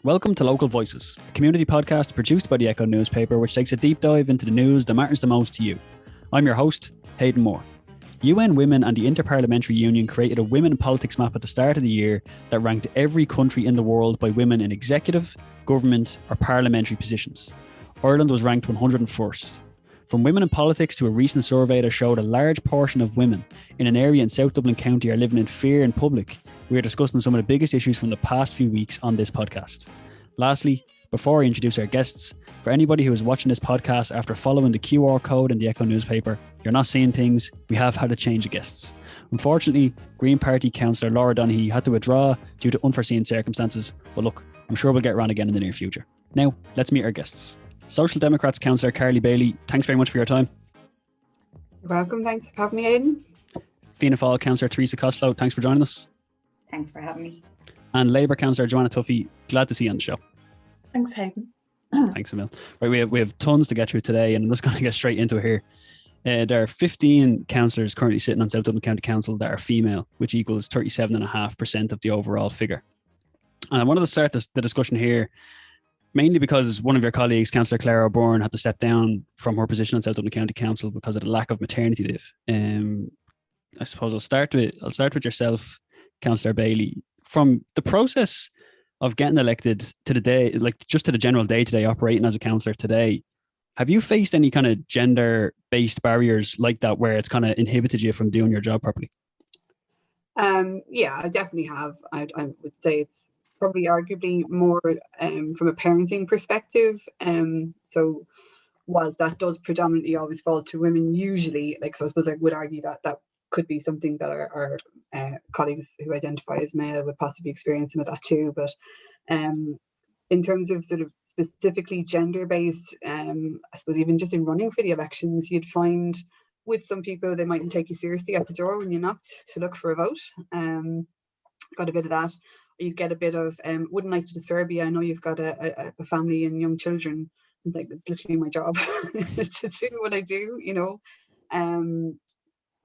Welcome to Local Voices, a community podcast produced by the Echo newspaper, which takes a deep dive into the news that matters the most to you. I'm your host, Hayden Moore. UN Women and the Interparliamentary Union created a women in politics map at the start of the year that ranked every country in the world by women in executive, government or parliamentary positions. Ireland was ranked 101st. From women in politics to a recent survey that showed a large portion of women in an area in South Dublin County are living in fear in public, we are discussing some of the biggest issues from the past few weeks on this podcast. Lastly, before I introduce our guests, for anybody who is watching this podcast after following the QR code in the Echo newspaper, you're not seeing things, we have had a change of guests. Unfortunately, Green Party councillor Laura Donaghy had to withdraw due to unforeseen circumstances, but look, I'm sure we'll get around again in the near future. Now, let's meet our guests. Social Democrats councillor Carly Bailey, thanks very much for your time. You're welcome, thanks for having me, Aidan. Fianna Fáil councillor Teresa Costello, thanks for joining us. Thanks for having me. And Labour councillor Joanna Tuffy, glad to see you on the show. Thanks, Hayden. Thanks, Emil. Right, we have tons to get through today, and I'm just going to get straight into it here. There are 15 councillors currently sitting on South Dublin County Council that are female, which equals 37.5% of the overall figure. And I wanted to start the discussion here mainly because one of your colleagues, Councillor Claire O'Byrne, had to step down from her position on South Dublin County Council because of the lack of maternity leave. I suppose I'll start with yourself, Councillor Bailey. From the process of getting elected to the day, like just to the general day-to-day operating as a councillor today, have you faced any kind of gender-based barriers like that where it's kind of inhibited you from doing your job properly? Yeah, I definitely have. I would say it's probably arguably more from a parenting perspective. So whilst that does predominantly always fall to women, usually, so I suppose I would argue that that could be something that our colleagues who identify as male would possibly experience some of that too. But in terms of sort of specifically gender-based, I suppose even just in running for the elections, you'd find with some people they mightn't take you seriously at the door when you knocked to look for a vote. Got a bit of that. You'd get a bit of wouldn't like to disturb you. I know you've got a family and young children. And it's literally my job to do what I do, you know.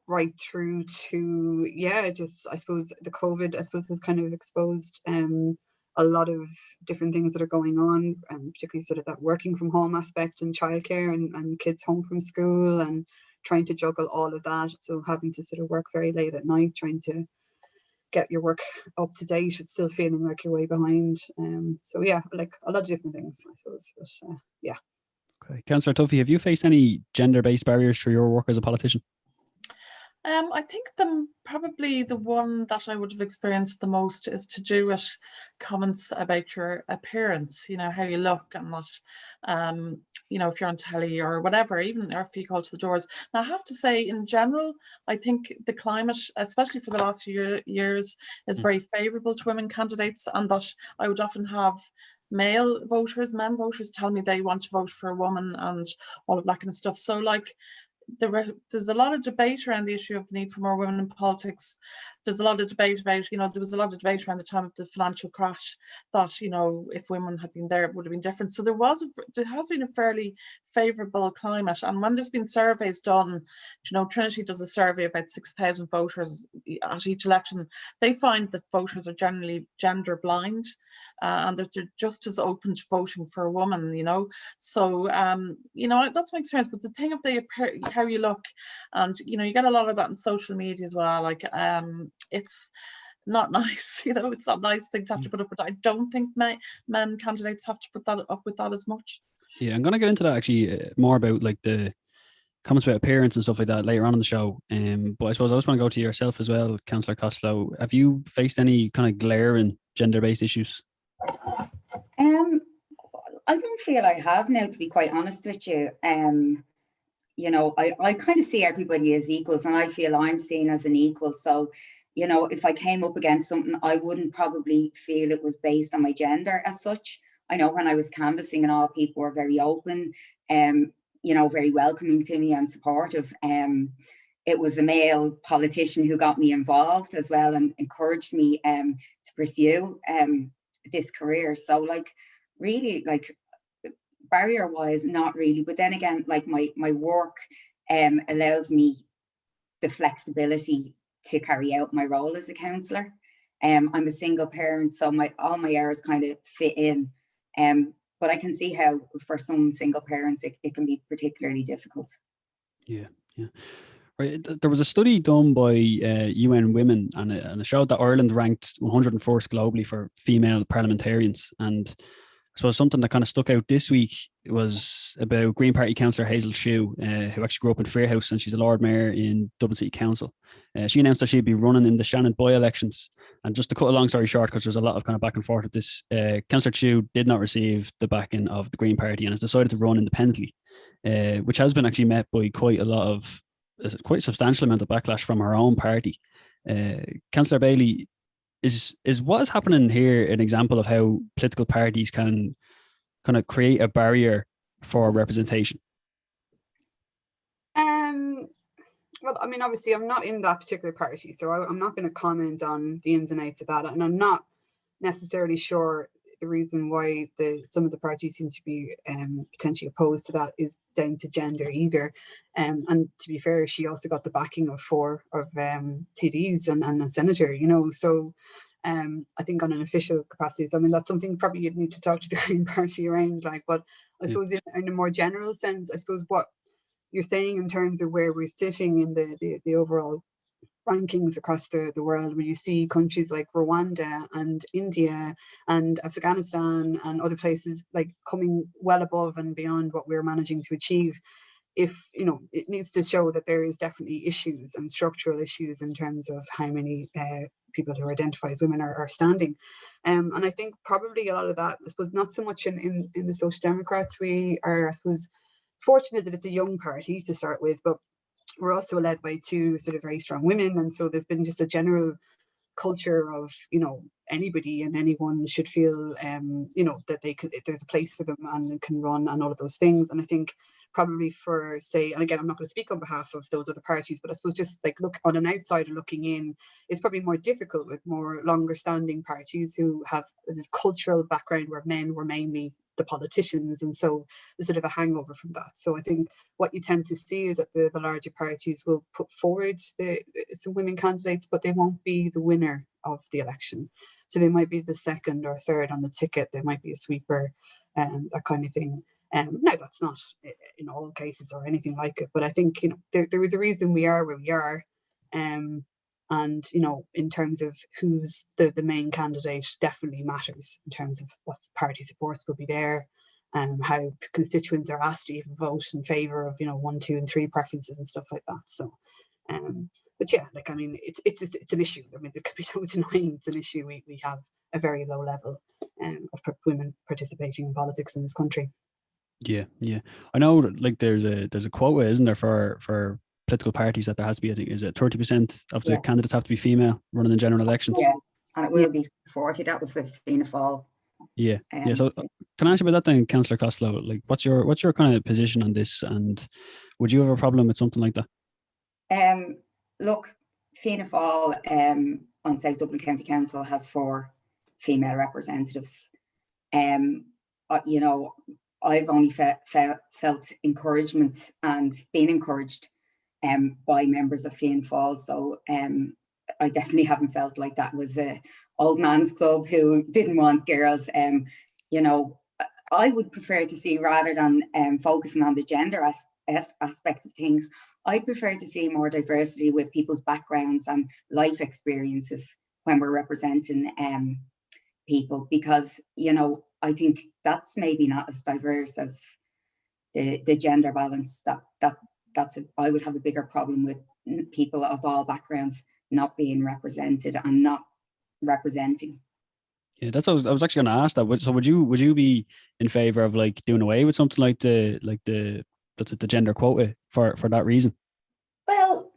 Right through to just I suppose the COVID has kind of exposed a lot of different things that are going on, particularly sort of that working from home aspect and childcare and kids home from school and trying to juggle all of that. So having to sort of work very late at night, trying to get your work up to date but still feeling like you're way behind. So yeah, like a lot of different things, I suppose. But yeah. Okay. Councillor Tuffy, have you faced any gender-based barriers for your work as a politician? I think probably the one that I would have experienced the most is to do with comments about your appearance, you know, how you look and that, you know, if you're on telly or whatever, even if you call to the doors. Now, I have to say, in general, I think the climate, especially for the last few years, is very favourable to women candidates, and that I would often have men voters tell me they want to vote for a woman and all of that kind of stuff. So there's a lot of debate around the issue of the need for more women in politics. There's a lot of debate about, you know, there was a lot of debate around the time of the financial crash that, you know, if women had been there, it would have been different. So there has been a fairly favourable climate. And when there's been surveys done, you know, Trinity does a survey about 6,000 voters at each election. They find that voters are generally gender blind and that they're just as open to voting for a woman, you know. So, you know, that's my experience. But the thing of how you look, and you know, you get a lot of that in social media as well, like it's not nice, you know, it's not a nice thing to have to put up with. I don't think men candidates have to put that up with that as much. Yeah, I'm going to get into that actually more about like the comments about appearance and stuff like that later on in the show. But I suppose I just want to go to yourself as well, Councillor Costello. Have you faced any kind of glaring gender-based issues? I don't feel I have now, to be quite honest with you. You know, I kind of see everybody as equals, and I feel I'm seen as an equal. So, you know, if I came up against something, I wouldn't probably feel it was based on my gender as such. I know when I was canvassing and all, people were very open, you know, very welcoming to me and supportive. It was a male politician who got me involved as well and encouraged me to pursue this career. So, like, really, like, barrier wise, not really. But then again, like my work allows me the flexibility to carry out my role as a councillor. I'm a single parent, so all my hours kind of fit in. But I can see how for some single parents it can be particularly difficult. Yeah. Right. There was a study done by UN Women, and it showed that Ireland ranked 101st globally for female parliamentarians. And I suppose something that kind of stuck out this week was about Green Party councillor Hazel Shue, who actually grew up in Fairhouse, and she's a Lord Mayor in Dublin City Council. She announced that she'd be running in the Shannon by-elections. And just to cut a long story short, because there's a lot of kind of back and forth with this, Councillor Shue did not receive the backing of the Green Party and has decided to run independently, which has been actually met by quite a substantial amount of backlash from her own party. Councillor Bailey, is what is happening here an example of how political parties can kind of create a barrier for representation? Well, I mean, obviously, I'm not in that particular party, so I'm not going to comment on the ins and outs of that, and I'm not necessarily sure the reason why some of the parties seem to be potentially opposed to that is down to gender either. And to be fair, she also got the backing of 4 of TDs and a senator, you know. So I think on an official capacity, I mean, that's something probably you'd need to talk to the Green Party around. Like, but I suppose in a more general sense, I suppose what you're saying in terms of where we're sitting in the overall rankings across the world, where you see countries like Rwanda and India and Afghanistan and other places like coming well above and beyond what we're managing to achieve. If, you know, it needs to show that there is definitely issues and structural issues in terms of how many people who identify as women are standing. And I think probably a lot of that, I suppose, not so much in the Social Democrats. We are, I suppose, fortunate that it's a young party to start with, but we're also led by 2 sort of very strong women. And so there's been just a general culture of, you know, anybody and anyone should feel, you know, that there's a place for them and can run and all of those things. And I think probably for, say, and again, I'm not going to speak on behalf of those other parties, but I suppose just like look on an outsider looking in, it's probably more difficult with more longer standing parties who have this cultural background where men were mainly the politicians, and so there's sort of a hangover from that. So I think what you tend to see is that the larger parties will put forward some women candidates, but they won't be the winner of the election. So they might be the second or third on the ticket. They might be a sweeper, that kind of thing. Now that's not in all cases or anything like it, but I think, you know, there is a reason we are where we are. And, you know, in terms of who's the main candidate definitely matters in terms of what party supports will be there, and how constituents are asked to even vote in favour of, you know, 1, 2 and 3 preferences and stuff like that. So, but yeah, like, I mean, it's an issue. I mean, there could be no denying it's an issue. We have a very low level of women participating in politics in this country. Yeah. I know, like, there's a quota, isn't there, for political parties, that there has to be, I think, is it 30% of the candidates have to be female running in general elections? Yeah, and it will be 40. That was the Fianna Fáil. Yeah. So can I ask you about that then, Councillor Costello? Like, what's your kind of position on this, and would you have a problem with something like that? Look, Fianna Fáil on South Dublin County Council has 4 female representatives. You know, I've only felt encouragement and been encouraged by members of Fianna Fáil. So I definitely haven't felt like that was a old man's club who didn't want girls. You know, I would prefer to see, rather than focusing on the gender aspect of things, I prefer to see more diversity with people's backgrounds and life experiences when we're representing people, because, you know, I think that's maybe not as diverse as the gender balance. I would have a bigger problem with people of all backgrounds not being represented and not representing. Yeah, that's what I was actually going to ask that. So would you be in favour of like doing away with something like the gender quota for that reason? Well,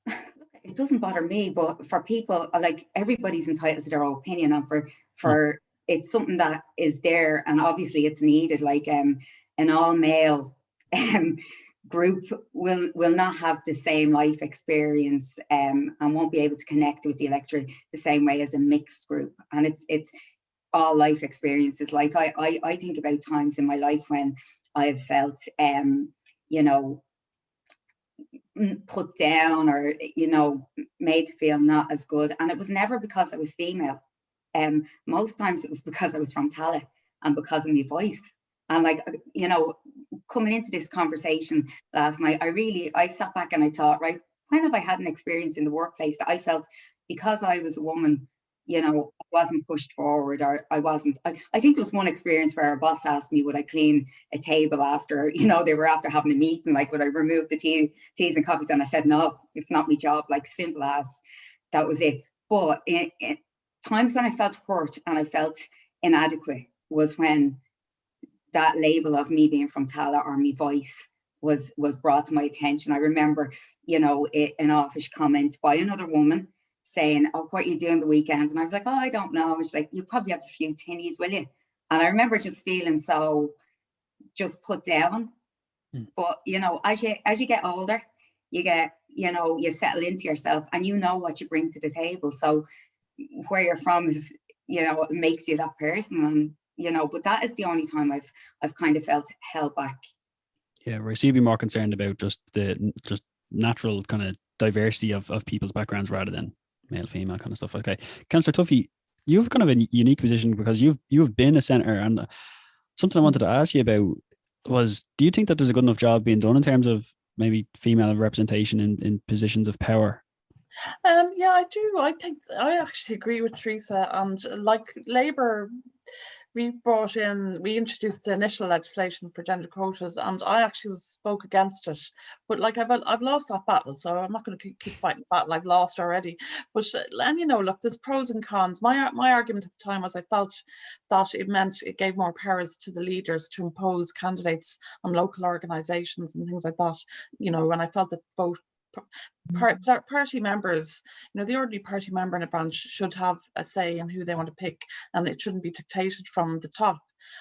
it doesn't bother me, but for people, like, everybody's entitled to their own opinion, and for it's something that is there, and obviously it's needed. Like an all male group will not have the same life experience and won't be able to connect with the electorate the same way as a mixed group. And it's all life experiences. Like I think about times in my life when I've felt you know, put down or, you know, made to feel not as good. And it was never because I was female. Most times it was because I was from Tala and because of my voice. And like, you know, coming into this conversation last night, I sat back and I thought, right, when have I had an experience in the workplace that I felt because I was a woman, you know, I wasn't pushed forward, or I wasn't. I think there was one experience where a boss asked me, would I clean a table after, you know, they were after having a meeting, like, would I remove the teas and coffees? And I said, no, it's not my job, like, simple as. That was it. But in times when I felt hurt and I felt inadequate was when that label of me being from Tala or my voice was brought to my attention. I remember, you know, an office comment by another woman saying, oh, what are you doing the weekend? And I was like, oh, I don't know. It's like, you probably have a few tinnies, will you? And I remember just feeling so just put down. But, you know, as you get older, you get, you know, you settle into yourself and you know what you bring to the table. So where you're from is, you know, it makes you that person. And, you know, but that is the only time I've kind of felt held back. Yeah, whereas you'd be more concerned about just natural kind of diversity of people's backgrounds rather than male, female kind of stuff. Okay, Councillor Tuffy, you've kind of a unique position because you've been a senator, and something I wanted to ask you about was, do you think that there's a good enough job being done in terms of maybe female representation in positions of power? Yeah, I do. I think I actually agree with Teresa, and like Labour, we introduced the initial legislation for gender quotas, and I actually spoke against it. But like I've lost that battle, so I'm not going to keep fighting the battle I've lost already. But and you know, look, there's pros and cons. My argument at the time was I felt that it gave more powers to the leaders to impose candidates on local organisations and things like that. You know, and I felt that party members, you know, the ordinary party member in a branch should have a say in who they want to pick, and it shouldn't be dictated from the top.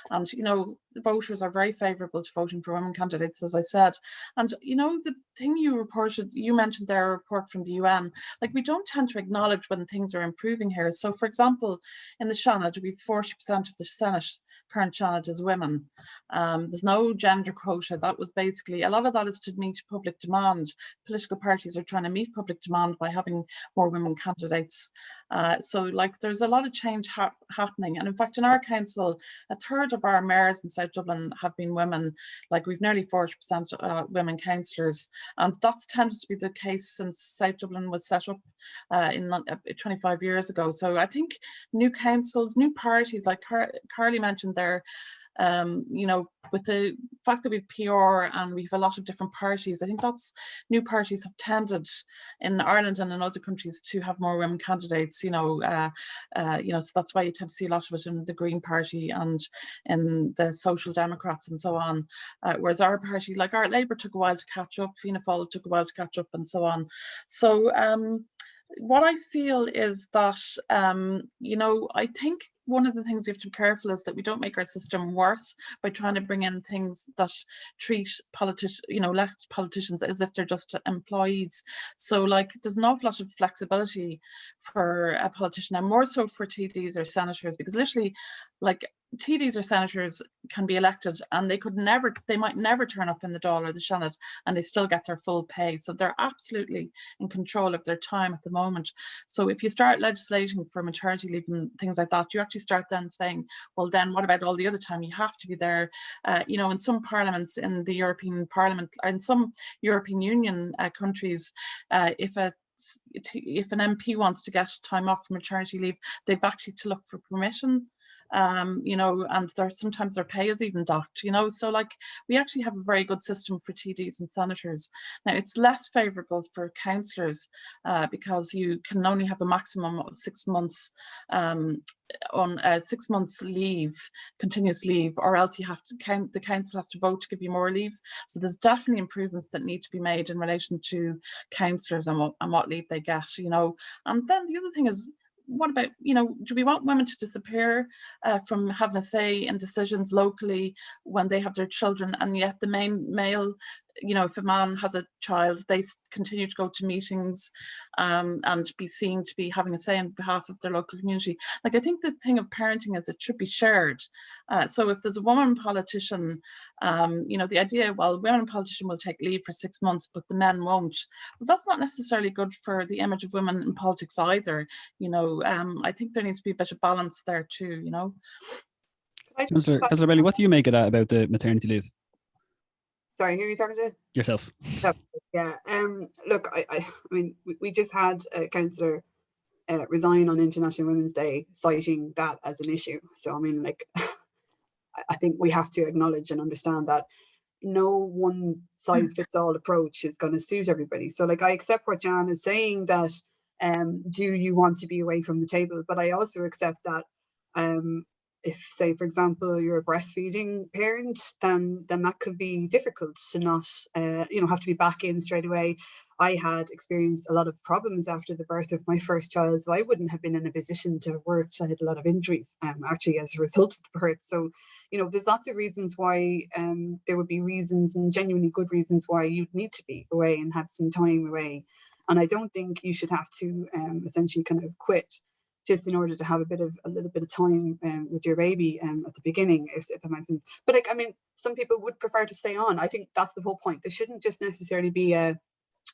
And, you know, the voters are very favourable to voting for women candidates, as I said. And, you know, the thing you mentioned there, a report from the UN, like, we don't tend to acknowledge when things are improving here. So, for example, in the Seanad, we have 40% of the Senate, current Seanad, is women. There's no gender quota. That was basically, a lot of that is to meet public demand. Political parties are trying to meet public demand by having more women candidates. So, like, there's a lot of change happening. And in fact, in our council, a third of our mayors in South Dublin have been women. Like, we've nearly 40% women councillors, and that's tended to be the case since South Dublin was set up in 25 years ago. So I think new councils, new parties, like Carly mentioned there, you know, with the fact that we've PR and we've a lot of different parties, I think that's, new parties have tended in Ireland and in other countries to have more women candidates, you know, so that's why you tend to see a lot of it in the Green Party and in the Social Democrats and so on. Whereas our party, like our Labour, took a while to catch up, Fianna Fáil took a while to catch up, and so on. So what I feel is that, you know, I think one of the things we have to be careful is that we don't make our system worse by trying to bring in things that treat politicians as if they're just employees. So, like, there's an awful lot of flexibility for a politician, and more so for TDs or senators, because literally, like, TDs or senators can be elected and they might never turn up in the Dáil or the Seanad, and they still get their full pay. So they're absolutely in control of their time at the moment. So if you start legislating for maternity leave and things like that, you actually start then saying, well, then what about all the other time you have to be there? You know, in some parliaments, in the European Parliament, or in some European Union countries, if an MP wants to get time off for maternity leave, they've actually to look for permission. You know, and sometimes their pay is even docked, you know. So, like, we actually have a very good system for TDs and senators. Now, it's less favourable for councillors because you can only have a maximum of 6 months on 6 months leave, continuous leave, or else you have to the council has to vote to give you more leave. So there's definitely improvements that need to be made in relation to councillors and what leave they get, you know. And then the other thing is, what about, you know, do we want women to disappear from having a say in decisions locally when they have their children, and yet the main male you know, if a man has a child, they continue to go to meetings and be seen to be having a say on behalf of their local community. Like, I think the thing of parenting is it should be shared. So if there's a woman politician, you know, the idea, well, women politician will take leave for 6 months, but the men won't. Well, that's not necessarily good for the image of women in politics either. You know, I think there needs to be a bit of balance there too, you know. Councillor Bailey, what do you make of that about the maternity leave? Sorry, who are you talking to? Yourself. Oh, yeah. Look, I mean, we just had a councillor resign on International Women's Day, citing that as an issue. So I mean, like, I think we have to acknowledge and understand that no one size fits all approach is going to suit everybody. So like, I accept what Joanna is saying, that do you want to be away from the table? But I also accept that if, say, for example, you're a breastfeeding parent, then that could be difficult to not, you know, have to be back in straight away. I had experienced a lot of problems after the birth of my first child, so I wouldn't have been in a position to work. I had a lot of injuries, actually, as a result of the birth. So, you know, there's lots of reasons why there would be reasons, and genuinely good reasons, why you'd need to be away and have some time away. And I don't think you should have to essentially kind of quit just in order to have a little bit of time with your baby at the beginning, if that makes sense. But like, I mean, some people would prefer to stay on. I think that's the whole point. There shouldn't just necessarily be a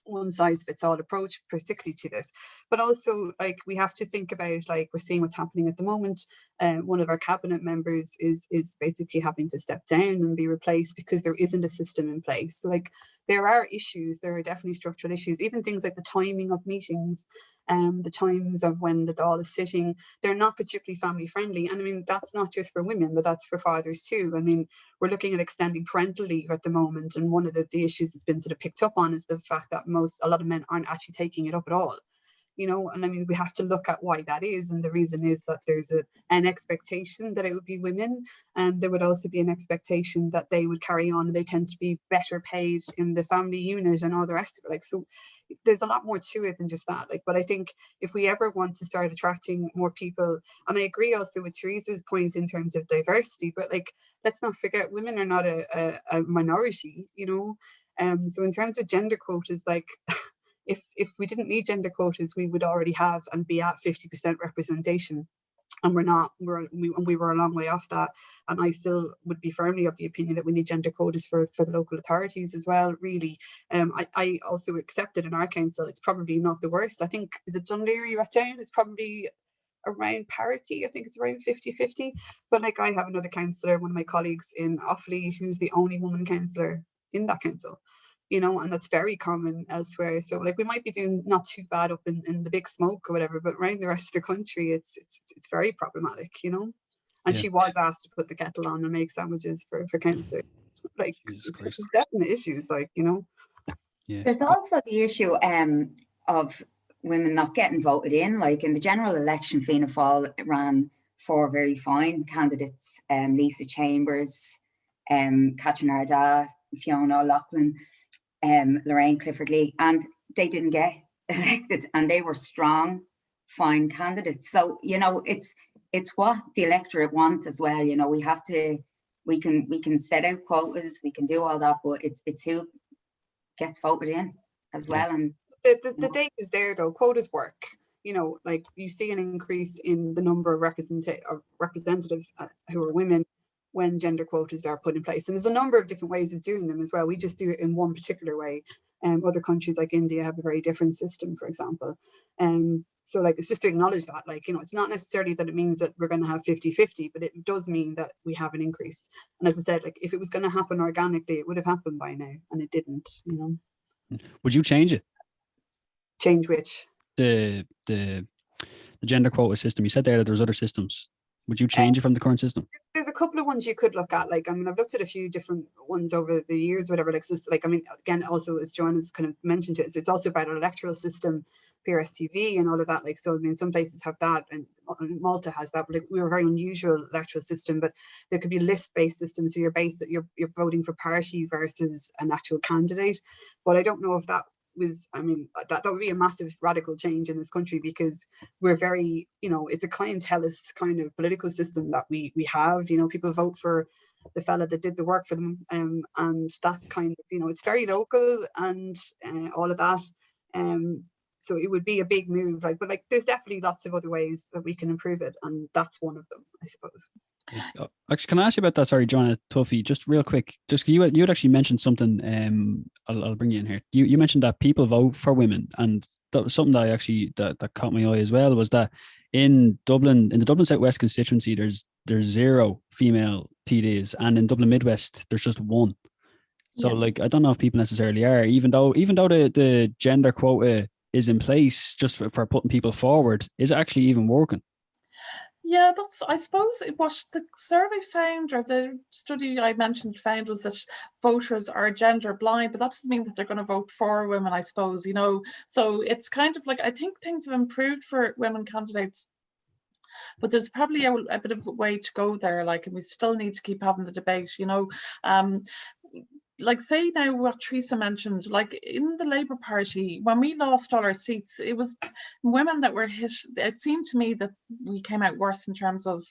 one size fits all approach, particularly to this, but also, like, we have to think about, like, we're seeing what's happening at the moment. One of our cabinet members is basically having to step down and be replaced because there isn't a system in place. So, like, there are issues, there are definitely structural issues, even things like the timing of meetings, the times of when the Dáil is sitting, they're not particularly family friendly. And I mean, that's not just for women, but that's for fathers too. I mean, we're looking at extending parental leave at the moment, and one of the issues that's been sort of picked up on is the fact that a lot of men aren't actually taking it up at all. You know, and I mean, we have to look at why that is, and the reason is that there's an expectation that it would be women, and there would also be an expectation that they would carry on, and they tend to be better paid in the family unit and all the rest of it. Like, so there's a lot more to it than just that. Like, but I think if we ever want to start attracting more people, and I agree also with Teresa's point in terms of diversity, but like, let's not forget, women are not a minority, you know. So in terms of gender quotas, like, if we didn't need gender quotas, we would already have and be at 50% representation. And we're not, we were a long way off that. And I still would be firmly of the opinion that we need gender quotas for the local authorities as well, really. I also accept that in our council, it's probably not the worst. I think, is it Dunleary right down? It's probably around parity. I think it's around 50-50. But like, I have another councillor, one of my colleagues in Offaly, who's the only woman councillor in that council. You know, and that's very common elsewhere. So like, we might be doing not too bad up in the big smoke or whatever, but around the rest of the country, it's very problematic, you know. And she was asked to put the kettle on and make sandwiches for councillors. Like, it's definite issues, like, you know. Yeah. There's also the issue of women not getting voted in. Like, in the general election, Fianna Fáil ran 4 very fine candidates, Lisa Chambers, Catherine Ardagh, Fiona O'Loughlin, Lorraine Clifford-Lee, and they didn't get elected, and they were strong, fine candidates. So, you know, it's what the electorate want as well. You know, we can set out quotas, we can do all that, but it's who gets voted in as well. And the date is there though. Quotas work. You know, like, you see an increase in the number of representatives who are women when gender quotas are put in place. And there's a number of different ways of doing them as well. We just do it in one particular way. Other countries like India have a very different system, for example. So like, it's just to acknowledge that, like, you know, it's not necessarily that it means that we're going to have 50-50, but it does mean that we have an increase. And as I said, like, if it was going to happen organically, it would have happened by now, and it didn't, you know. Would you change it? Change which? The gender quota system. You said there that there's other systems. Would you change it from the current system? There's a couple of ones you could look at. Like, I mean, I've looked at a few different ones over the years, whatever. Like, just like, I mean, again, also, as Joanna's kind of mentioned it, it's also about an electoral system, PRSTV and all of that. Like, so I mean, some places have that, and Malta has that. But like, we have a very unusual electoral system. But there could be list-based systems, so you're voting for party versus an actual candidate. But I don't know if that was, I mean, that would be a massive radical change in this country, because we're very, you know, it's a clientelist kind of political system that we have. You know, people vote for the fella that did the work for them. And that's kind of, it's very local and all of that. So it would be a big move, but there's definitely lots of other ways that we can improve it, and that's one of them, I suppose. Actually, can I ask you about that? Sorry, Joanna, Tuffy, just real quick. Just you had actually mentioned something. I'll bring you in here. You mentioned that people vote for women, and that was something that I actually that caught my eye as well. Was that in Dublin, in the Dublin South West constituency, there's 0 female TDs, and in Dublin Midwest there's just 1. So I don't know if people necessarily are, even though the gender quota is in place just for putting people forward, is it actually even working? Yeah, I suppose what the survey found, or the study I mentioned found, was that voters are gender blind, but that doesn't mean that they're going to vote for women, I suppose, So it's kind of I think things have improved for women candidates, but there's probably a bit of a way to go there, and we still need to keep having the debate, say now what Teresa mentioned, in the Labour Party, when we lost all our seats, it was women that were hit. It seemed to me that we came out worse in terms of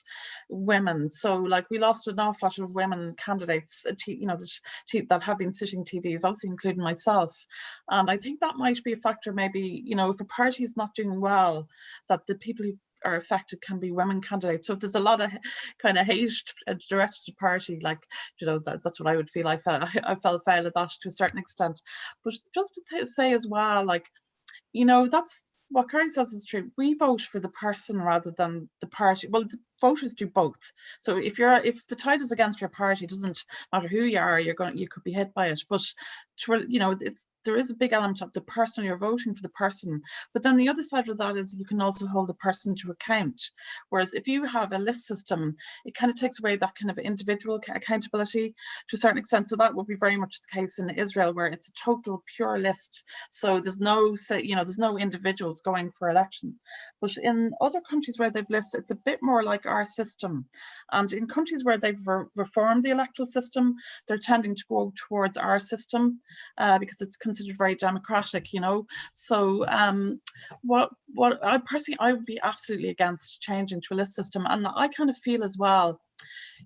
women. So we lost an awful lot of women candidates, that have been sitting TDs, obviously including myself. And I think that might be a factor, maybe, if a party is not doing well, that the people who are affected can be women candidates. So if there's a lot of kind of hate directed to party, that's what I would feel. I felt fail at that to a certain extent. But just to say as well, that's what Carly says is true. We vote for the person rather than the party. Well, the voters do both. So if the tide is against your party, it doesn't matter who you are, you could be hit by it. But there is a big element of the person. You're voting for the person, but then the other side of that is you can also hold the person to account. Whereas if you have a list system, it kind of takes away that kind of individual accountability to a certain extent. So that would be very much the case in Israel, where it's a total pure list. So there's no individuals going for election. But in other countries where they've lists, it's a bit more like our system. And in countries where they've reformed the electoral system, they're tending to go towards our system because it's considered very democratic, So what I personally, I would be absolutely against changing to a list system. And I kind of feel as well,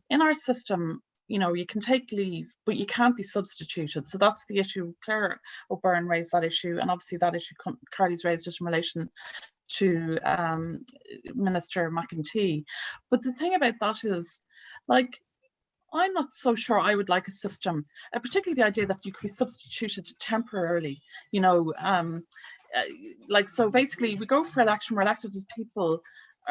in our system, you can take leave, but you can't be substituted. So that's the issue. Claire O'Byrne raised that issue, and obviously that issue Carly's raised it in relation to Minister McEntee. But the thing about that is, I'm not so sure I would like a system, particularly the idea that you could be substituted temporarily, so basically we go for election, we're elected as people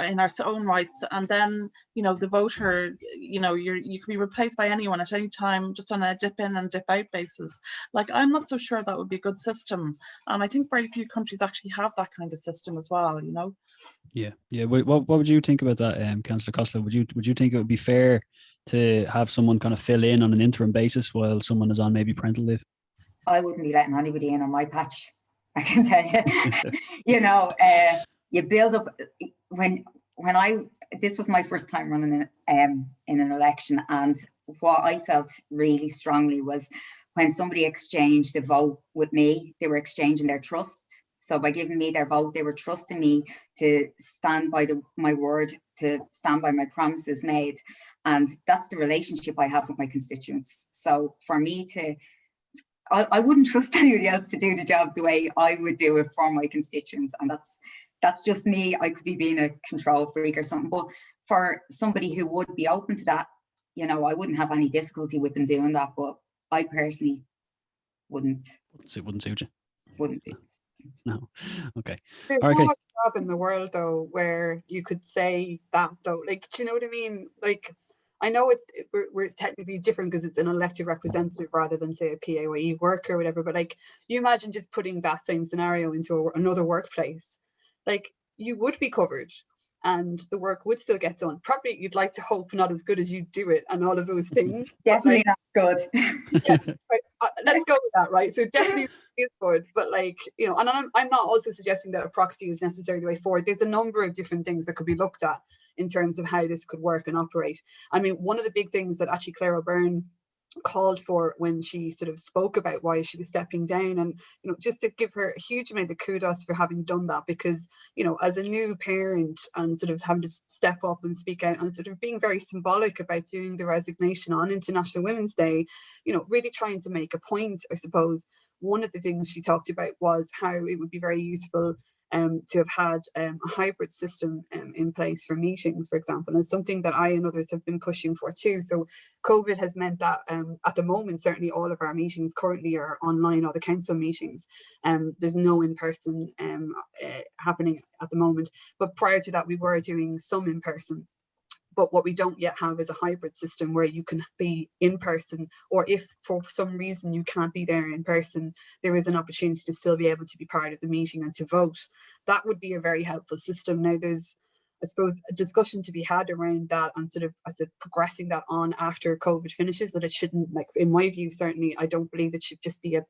in our own rights, and then the voter, you can be replaced by anyone at any time, just on a dip in and dip out basis. I'm not so sure that would be a good system, and I think very few countries actually have that kind of system as well. Yeah. What would you think about that, Councillor Costello? Would you think it would be fair to have someone kind of fill in on an interim basis while someone is on maybe parental leave? I wouldn't be letting anybody in on my patch, I can tell you. You build up this was my first time running in an election, and what I felt really strongly was when somebody exchanged a vote with me, they were exchanging their trust. So by giving me their vote, they were trusting me to stand by my word, to stand by my promises made. And that's the relationship I have with my constituents. So for me I wouldn't trust anybody else to do the job the way I would do it for my constituents. And that's just me. I could be being a control freak or something. But for somebody who would be open to that, I wouldn't have any difficulty with them doing that. But I personally wouldn't. It wouldn't suit you? Wouldn't do it. No. Okay. There's no other job in the world though where you could say that though. Do you know what I mean? I know we're technically different because it's an elected representative rather than say a PAYE worker or whatever. But you imagine just putting that same scenario into another workplace, you would be covered and the work would still get done. Probably you'd like to hope not as good as you do it and all of those things. Definitely not good. Yeah, right, let's go with that, right? So definitely is good, but and I'm not also suggesting that a proxy is necessarily the way forward. There's a number of different things that could be looked at in terms of how this could work and operate. I mean, one of the big things that actually Claire O'Byrne called for when she sort of spoke about why she was stepping down. And, you know, just to give her a huge amount of kudos for having done that, because, you know, as a new parent and sort of having to step up and speak out and sort of being very symbolic about doing the resignation on International Women's Day, you know, really trying to make a point, I suppose. One of the things she talked about was how it would be very useful to have had a hybrid system in place for meetings, for example, and something that I and others have been pushing for too. So COVID has meant that at the moment, certainly all of our meetings currently are online, all the council meetings. There's no in-person happening at the moment. But prior to that, we were doing some in-person. But what we don't yet have is a hybrid system where you can be in person, or if for some reason you can't be there in person, there is an opportunity to still be able to be part of the meeting and to vote. That would be a very helpful system. Now, there's, I suppose, a discussion to be had around that and sort of, I said, progressing that on after COVID finishes, that it shouldn't, like, in my view, certainly, I don't believe it should just be a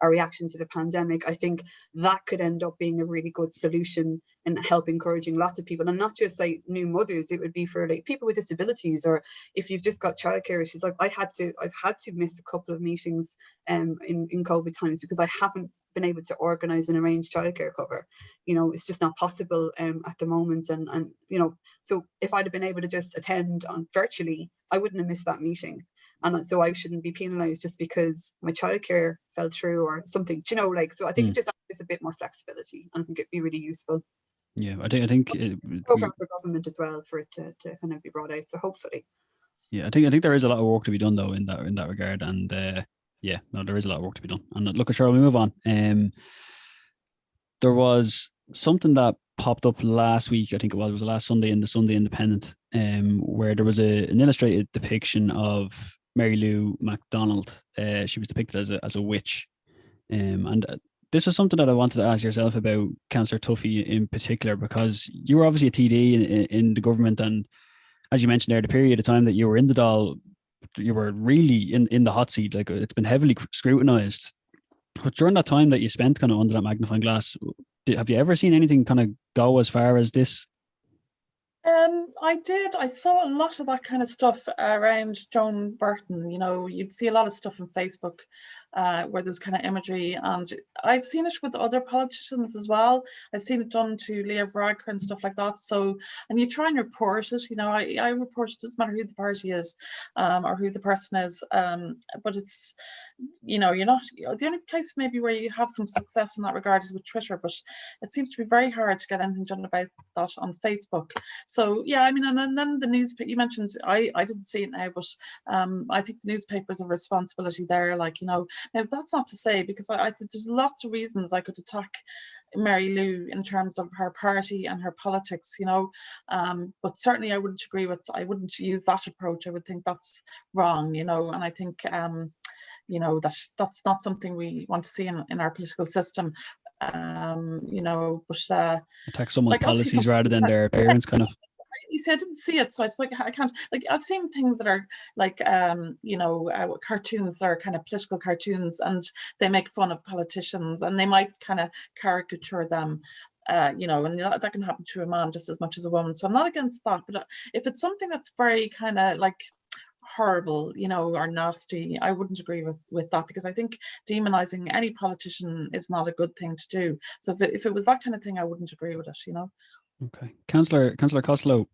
reaction to the pandemic. I think that could end up being a really good solution and help encouraging lots of people, and not just like new mothers. It would be for like people with disabilities, or if you've just got childcare issues. Like I've had to miss a couple of meetings in COVID times because I haven't been able to organise and arrange childcare cover. You know, it's just not possible at the moment. And you know, so if I'd have been able to just attend on virtually, I wouldn't have missed that meeting. And so I shouldn't be penalised just because my childcare fell through or something. Do you know, like, so I think it just offers a bit more flexibility, and I think it'd be really useful. Yeah, I think program for government as well for it to kind of be brought out. So hopefully. Yeah, I think there is a lot of work to be done though in that regard, and yeah, no, there is a lot of work to be done. And look, Cheryl, we move on. There was something that popped up last week. I think it was last Sunday in the Sunday Independent, where there was an illustrated depiction of Mary Lou MacDonald. She was depicted as a witch, and this was something that I wanted to ask yourself about, Councillor Tuffy in particular, because you were obviously a TD in the government, and as you mentioned there, the period of time that you were in the Dáil, you were really in the hot seat. Like, it's been heavily scrutinised. But during that time that you spent kind of under that magnifying glass, have you ever seen anything kind of go as far as this? I did. I saw a lot of that kind of stuff around Joan Burton. You know, you'd see a lot of stuff on Facebook where there's kind of imagery, and I've seen it with other politicians as well. I've seen it done to Leah Varadkar and stuff like that. So, and you try and report it. You know, I report it, doesn't matter who the party is or who the person is. But it's, you know, you're not, the only place maybe where you have some success in that regard is with Twitter, but it seems to be very hard to get anything done about that on Facebook. So yeah, I mean, and then the newspaper, you mentioned, I didn't see it now, but I think the newspapers have a responsibility there. Like, you know, now that's not to say, because I think there's lots of reasons I could attack Mary Lou in terms of her party and her politics, you know, but certainly I wouldn't use that approach. I would think that's wrong, you know, and I think you know, that's not something we want to see in our political system. You know, but attack someone's like, policies rather than their appearance, kind of. You see, I didn't see it, so I suppose I can't. Like, I've seen things that are like, you know, cartoons that are kind of political cartoons, and they make fun of politicians, and they might kind of caricature them. You know, and that can happen to a man just as much as a woman. So I'm not against that, but if it's something that's very kind of like horrible, you know, or nasty, I wouldn't agree with that, because I think demonizing any politician is not a good thing to do. So if it was that kind of thing, I wouldn't agree with it, you know. Okay. Councillor Costello,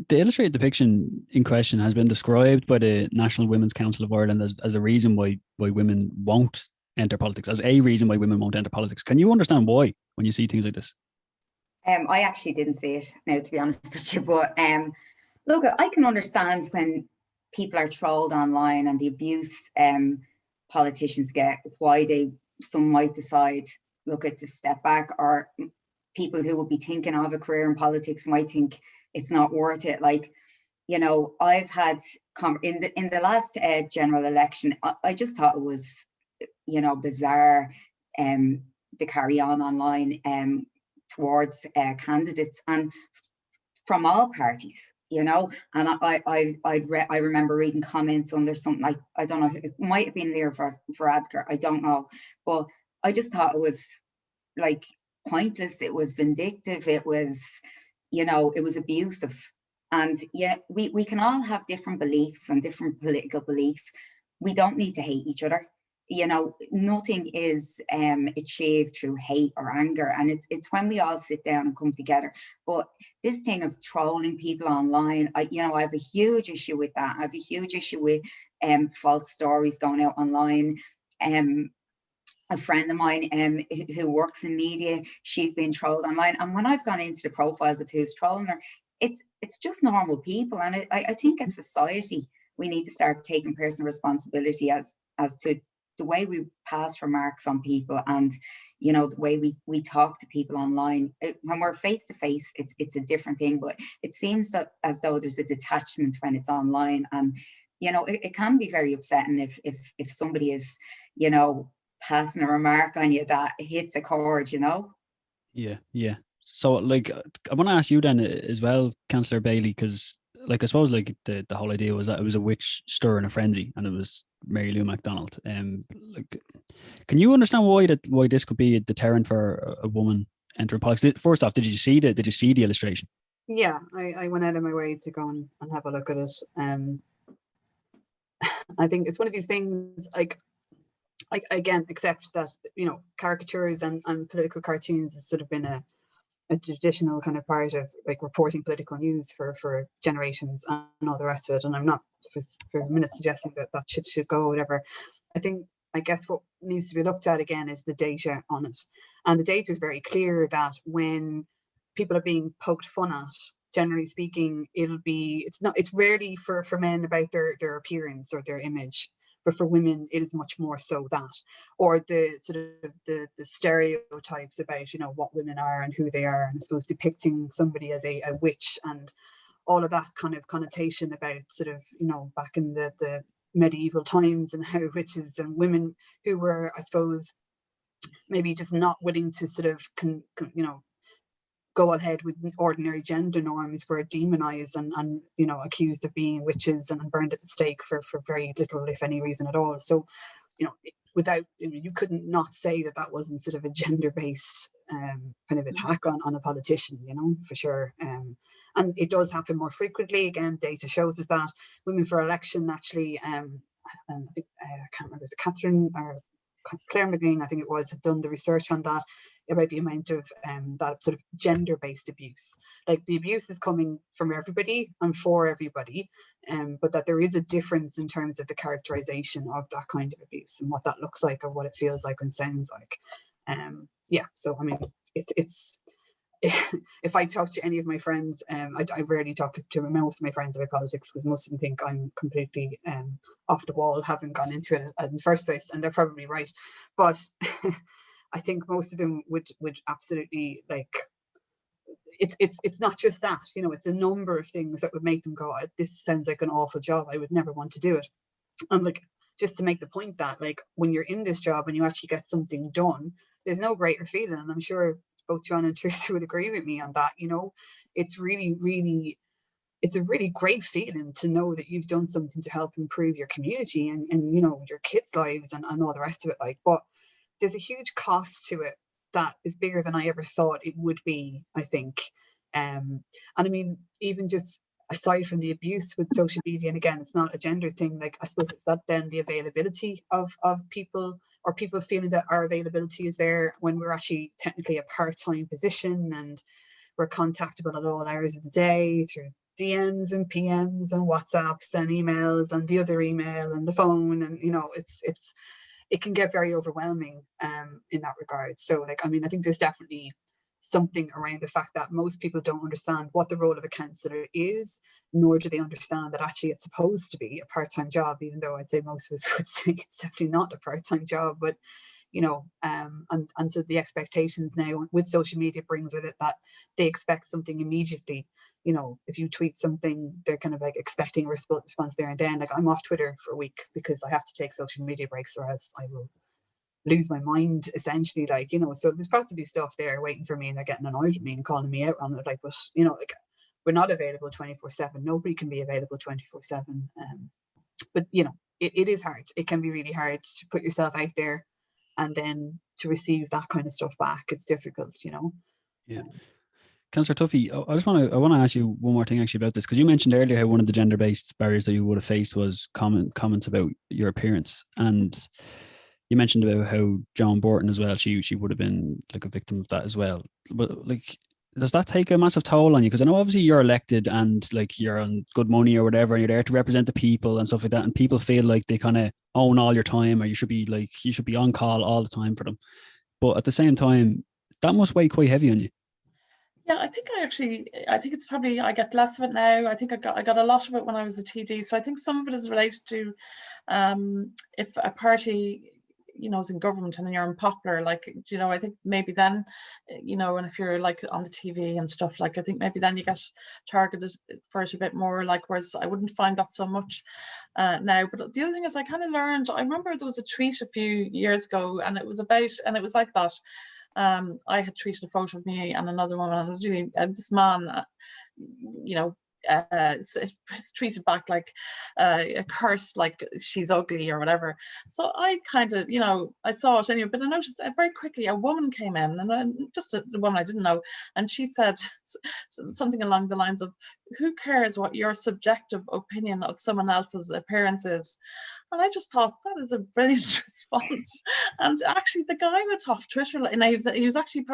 the illustrated depiction in question has been described by the National Women's Council of Ireland as a reason why women won't enter politics, as a reason why women won't enter politics. Can you understand why when you see things like this? I actually didn't see it now, to be honest with you, but look, I can understand when people are trolled online and the abuse politicians get, why some might decide, look, at to step back, or people who would be thinking of a career in politics might think it's not worth it. Like, you know, I've had in the last general election, I just thought it was, you know, bizarre to carry on online towards candidates, and from all parties, you know. And I remember reading comments under something like, I don't know, it might have been Leah Varadkar, I don't know, but I just thought it was like pointless. It was vindictive. It was, you know, it was abusive. And yeah, we can all have different beliefs and different political beliefs. We don't need to hate each other. You know, nothing is achieved through hate or anger, and it's when we all sit down and come together. But this thing of trolling people online, I have a huge issue with that. I have a huge issue with false stories going out online. A friend of mine who works in media, she's been trolled online, and when I've gone into the profiles of who's trolling her, it's just normal people. And I think as society we need to start taking personal responsibility as to the way we pass remarks on people, and the way we talk to people online. When we're face to face, it's a different thing, but it seems that as though there's a detachment when it's online, and it can be very upsetting if somebody is passing a remark on you that hits a chord. Yeah. So like, I want to ask you then as well, Councillor Bailey, because like, I suppose like the whole idea was that it was a witch stir and a frenzy, and it was Mary Lou McDonald. Like, can you understand why this could be a deterrent for a woman entering politics? First off, did you see the illustration? Yeah, I went out of my way to go and have a look at it. I think it's one of these things, like, I again accept that caricatures and political cartoons has sort of been a traditional kind of part of like reporting political news for generations and all the rest of it. And I'm not for a minute suggesting that should go, whatever. I guess what needs to be looked at again is the data on it. And the data is very clear that when people are being poked fun at, generally speaking, it's rarely for men about their appearance or their image. But for women, it is much more so that, or the sort of the stereotypes about what women are and who they are, and I suppose depicting somebody as a witch and all of that kind of connotation about sort of back in the medieval times, and how witches and women who were, I suppose, maybe just not willing to sort of go ahead with ordinary gender norms were demonized and accused of being witches and burned at the stake for very little, if any, reason at all. So without you couldn't not say that wasn't sort of a gender-based kind of attack on a politician, for sure. And it does happen more frequently. Again, data shows us that Women for Election actually, and I think I can't remember, is it Catherine or Claire McGinn, I think it was, had done the research on that, about the amount of that sort of gender-based abuse. Like, the abuse is coming from everybody and for everybody, but that there is a difference in terms of the characterization of that kind of abuse and what that looks like or what it feels like and sounds like. So I mean, it's if I talk to any of my friends, I rarely talk to most of my friends about politics, because most of them think I'm completely off the wall, having gone into it in the first place, and they're probably right. But I think most of them would absolutely, like, it's not just that, it's a number of things that would make them go, this sounds like an awful job, I would never want to do it. And like, just to make the point that, like, when you're in this job and you actually get something done, there's no greater feeling. And I'm sure both Joanna and Teresa would agree with me on that. It's really, really, it's a really great feeling to know that you've done something to help improve your community and your kids' lives and all the rest of it. Like, but there's a huge cost to it that is bigger than I ever thought it would be, I think. And I mean, even just aside from the abuse with social media, and again, it's not a gender thing, like, I suppose it's that then the availability of people, or people feeling that our availability is there when we're actually technically a part-time position, and we're contactable at all hours of the day through DMs and PMs and WhatsApps and emails and the other email and the phone, and it can get very overwhelming in that regard. So, like, I mean, I think there's definitely something around the fact that most people don't understand what the role of a councillor is, nor do they understand that actually it's supposed to be a part-time job, even though I'd say most of us would say it's definitely not a part-time job. But and so the expectations now with social media brings with it that they expect something immediately. If you tweet something, they're kind of like expecting a response there and then. Like, I'm off Twitter for a week because I have to take social media breaks, or else I will lose my mind, essentially. Like, so there's possibly stuff there waiting for me, and they're getting annoyed with me and calling me out on it. Like, but like, we're not available 24/7. Nobody can be available 24/7. But it is hard. It can be really hard to put yourself out there and then to receive that kind of stuff back. It's difficult. Yeah. Councillor Tuffy, I want to ask you one more thing actually about this, because you mentioned earlier how one of the gender-based barriers that you would have faced was comments about your appearance, and you mentioned about how Joan Borton as well, she would have been like a victim of that as well. But like, does that take a massive toll on you? Because I know obviously you're elected and like you're on good money or whatever, and you're there to represent the people and stuff like that, and people feel like they kind of own all your time, or you should be on call all the time for them. But at the same time, that must weigh quite heavy on you. Yeah, I think it's probably, I get less of it now. I think I got a lot of it when I was a TD. So I think some of it is related to if a party, is in government and you're unpopular, like, I think maybe then, and if you're like on the TV and stuff, like, I think maybe then you get targeted for it a bit more, like, whereas I wouldn't find that so much now. But the other thing is I kind of learned, I remember there was a tweet a few years ago and it was like that. I had tweeted a photo of me and another woman, and it was really this man, it's treated back like a curse, like she's ugly or whatever. So I kind of, I saw it anyway, but I noticed very quickly a woman came in, and just a woman I didn't know, and she said something along the lines of, "Who cares what your subjective opinion of someone else's appearance is?" And I just thought that is a brilliant response. And actually, the guy went off Twitter, and he was actually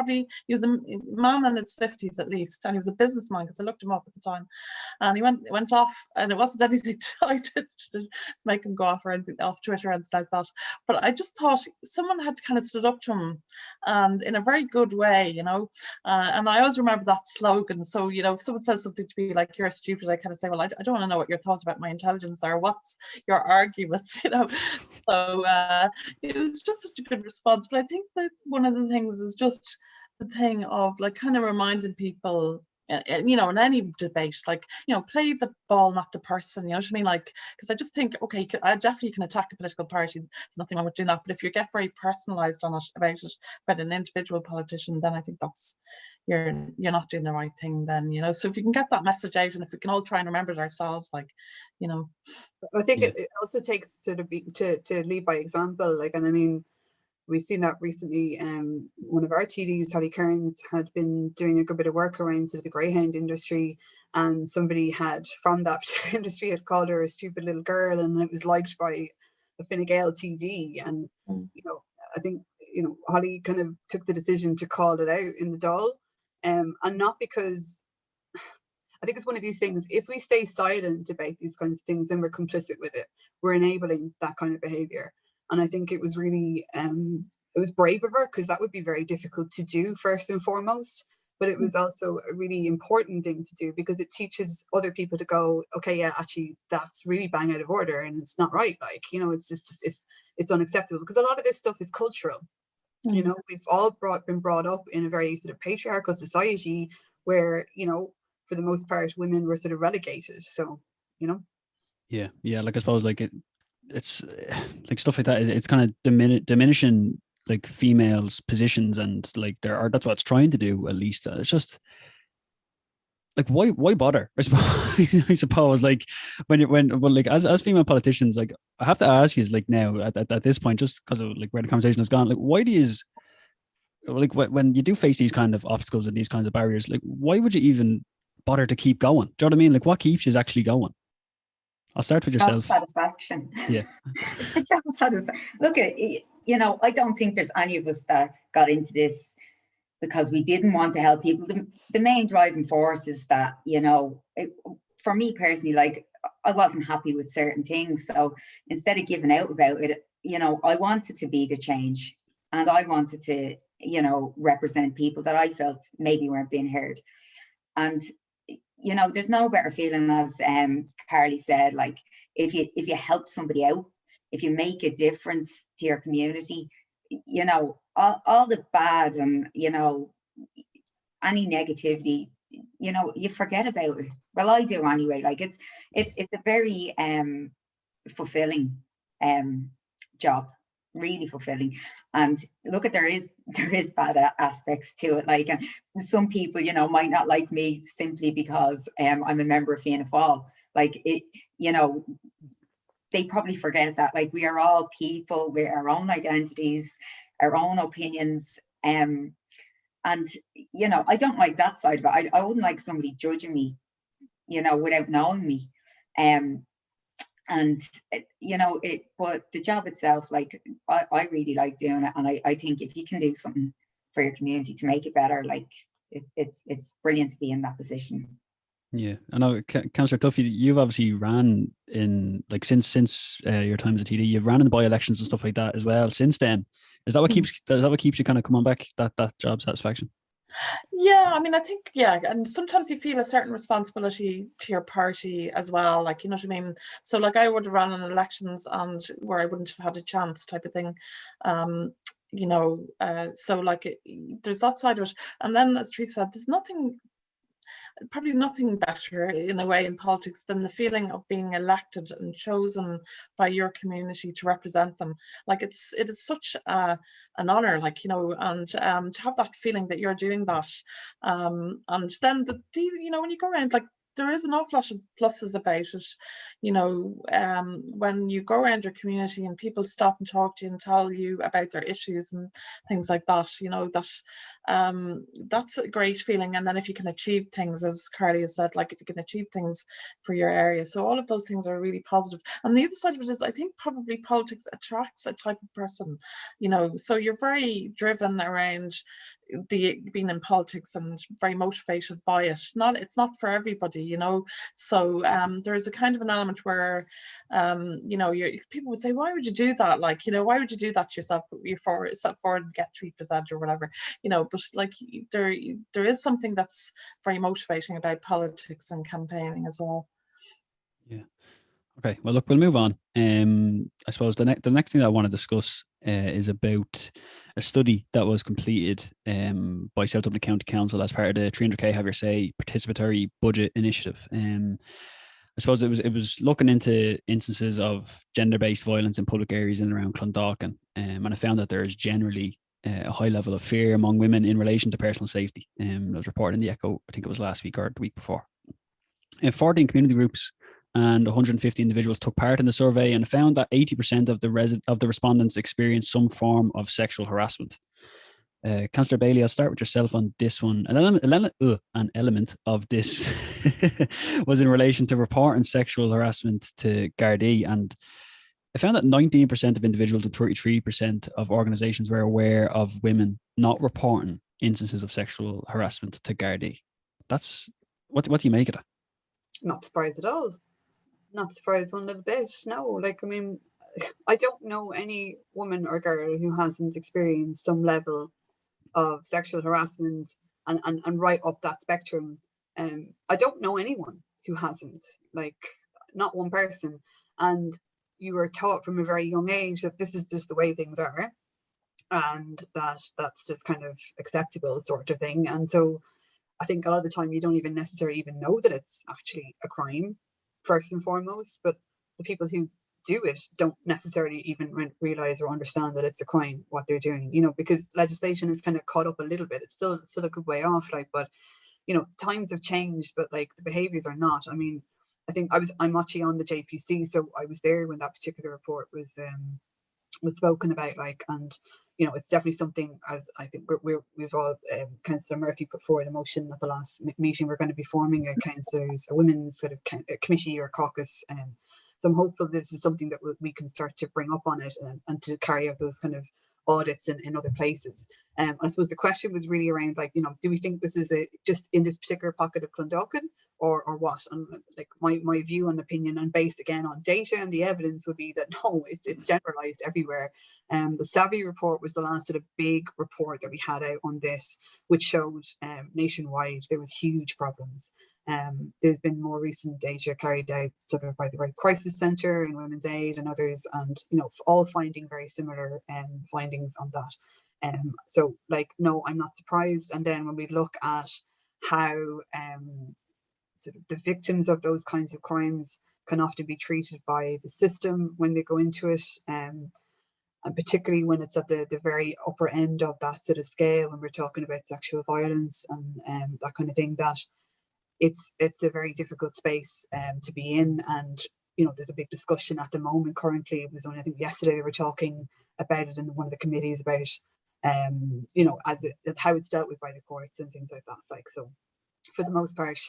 he was a man in his 50s at least, and he was a businessman because I looked him up at the time. And he went off, and it wasn't anything I did to make him go off or anything off Twitter or anything like that. But I just thought someone had kind of stood up to him, and in a very good way, and I always remember that slogan. So, if someone says something to me like, "You're stupid," I kind of say, "Well, I don't want to know what your thoughts about my intelligence are. What's your arguments?" So it was just such a good response. But I think that one of the things is just the thing of like kind of reminding people, in any debate, like, play the ball, not the person, you know what I mean? Like, because I just think, okay, definitely you can attack a political party, there's nothing wrong with doing that, but if you get very personalized on it about an individual politician, then I think that's, you're not doing the right thing then, so if you can get that message out, and if we can all try and remember it ourselves, like, I think it also takes to lead by example, like, and I mean, we've seen that recently. One of our TDs, Hattie Kearns, had been doing a good bit of work around sort of the greyhound industry, and somebody had from that industry had called her a stupid little girl, and it was liked by a Fine Gael TD. And I think Holly kind of took the decision to call it out in the Dáil, and not because I think it's one of these things, if we stay silent about these kinds of things, then we're complicit with it. We're enabling that kind of behavior. And I think it was really, it was brave of her, because that would be very difficult to do first and foremost. But it was also a really important thing to do, because it teaches other people to go, okay, yeah, actually, that's really bang out of order, and it's not right. Like, it's just, it's unacceptable, because a lot of this stuff is cultural. We've all been brought up in a very sort of patriarchal society where, for the most part, women were sort of relegated. So, Yeah. Like, I suppose, like, it's like stuff like that. It's kind of diminishing like females' positions, and like that's what it's trying to do. At least it's just like, why bother? I suppose. I suppose, like, like as female politicians, like, I have to ask you, like, now at this point, just because of like where the conversation has gone, like, why do you, like, when you do face these kind of obstacles and these kinds of barriers, like, why would you even bother to keep going? Do you know what I mean? Like, what keeps you actually going? I'll start with yourself. Job satisfaction. Yeah. It's the job satisfaction. Look, I don't think there's any of us that got into this because we didn't want to help people. The main driving force is that, for me personally, like, I wasn't happy with certain things. So instead of giving out about it, I wanted to be the change, and I wanted to, represent people that I felt maybe weren't being heard. And there's no better feeling, as Carly said, like, if you help somebody out, if you make a difference to your community, all the bad and any negativity, you forget about it. Well, I do anyway. Like, it's a very fulfilling job, really fulfilling. And look, there is bad aspects to it. Like, some people, might not like me simply because I'm a member of Fianna Fáil. Like, it, they probably forget that, like, we are all people with our own identities, our own opinions. And, you know, I don't like that side of it. I wouldn't like somebody judging me, you know, without knowing me. And, you know, but the job itself, like, I really like doing it. And I think if you can do something for your community to make it better, like, it's brilliant to be in that position. Yeah, I know, Councillor Tuffy, you've obviously ran in, like, since your time as a TD, you've ran in the by-elections and stuff like that as well since then. Is that what keeps you kind of coming back, that job satisfaction? Yeah, I mean, I think, yeah, and sometimes you feel a certain responsibility to your party as well, like, you know what I mean? So, like, I would have run in elections and where I wouldn't have had a chance type of thing. You know, so, like, there's that side of it. And then, as Teresa said, there's probably nothing better in a way in politics than the feeling of being elected and chosen by your community to represent them. Like, it is such an honor, like, you know, and to have that feeling that you're doing that. And then you know, when you go around, like, there is an awful lot of pluses about it, you know, when you go around your community and people stop and talk to you and tell you about their issues and things like that, you know, that's a great feeling. And then if you can achieve things, as Carly has said, like, if you can achieve things for your area, so all of those things are really positive. And the other side of it is, I think probably politics attracts a type of person, you know, so you're very driven around being in politics and very motivated by it. It's not for everybody, you know. So there is a kind of an element where you know, people would say, why would you do that? Like, you know, why would you do that to yourself? Step forward and get 3% or whatever, you know. But, like, there is something that's very motivating about politics and campaigning as well. Yeah. Okay, well, look, we'll move on. I suppose the next thing that I want to discuss is about a study that was completed by South Dublin County Council as part of the 300k Have Your Say participatory budget initiative. I suppose it was looking into instances of gender-based violence in public areas in and around Clondalkin, and I found that there is generally a high level of fear among women in relation to personal safety. That was reported in the Echo, I think it was last week or the week before. 14 community groups and 150 individuals took part in the survey and found that 80% of the respondents experienced some form of sexual harassment. Councillor Bailey, I'll start with yourself on this one. An element of this was in relation to reporting sexual harassment to Gardaí, and I found that 19% of individuals and 33% of organisations were aware of women not reporting instances of sexual harassment to Gardaí. That's what do you make of that? Not surprised at all. Not surprised one little bit. No, like, I mean, I don't know any woman or girl who hasn't experienced some level of sexual harassment and right up that spectrum. I don't know anyone who hasn't, like, not one person. And you were taught from a very young age that this is just the way things are, and that's just kind of acceptable sort of thing. And so I think a lot of the time you don't even necessarily even know that it's actually a crime, first and foremost, but the people who do it don't necessarily even realize or understand that it's a crime what they're doing, you know, because legislation is kind of caught up a little bit. It's still a good way off, like, but, you know, times have changed, but, like, the behaviors are not. I mean, I think I'm actually on the JPC, so I was there when that particular report was spoken about, like, and, you know, it's definitely something, as I think we've all, Councillor Murphy put forward a motion at the last meeting. We're going to be forming a women's sort of committee or caucus, so I'm hopeful this is something that we can start to bring up on it and to carry out those kind of audits in other places. I suppose the question was really around, like, you know, do we think this is just in this particular pocket of Clondalkin, or what? And, like, my view and opinion, and based again on data and the evidence, would be that no, it's generalized everywhere. The Savvy report was the last sort of big report that we had out on this, which showed nationwide there was huge problems. There's been more recent data carried out sort of by the Right Crisis Centre and Women's Aid and others, and, you know, all finding very similar findings on that. So, like, no, I'm not surprised. And then when we look at how sort of the victims of those kinds of crimes can often be treated by the system when they go into it, and particularly when it's at the very upper end of that sort of scale, when we're talking about sexual violence and that kind of thing, that it's a very difficult space to be in. And, you know, there's a big discussion at the moment currently. It was only, I think yesterday, they were talking about it in one of the committees about you know, as how it's dealt with by the courts and things like that. Like, so for the most part,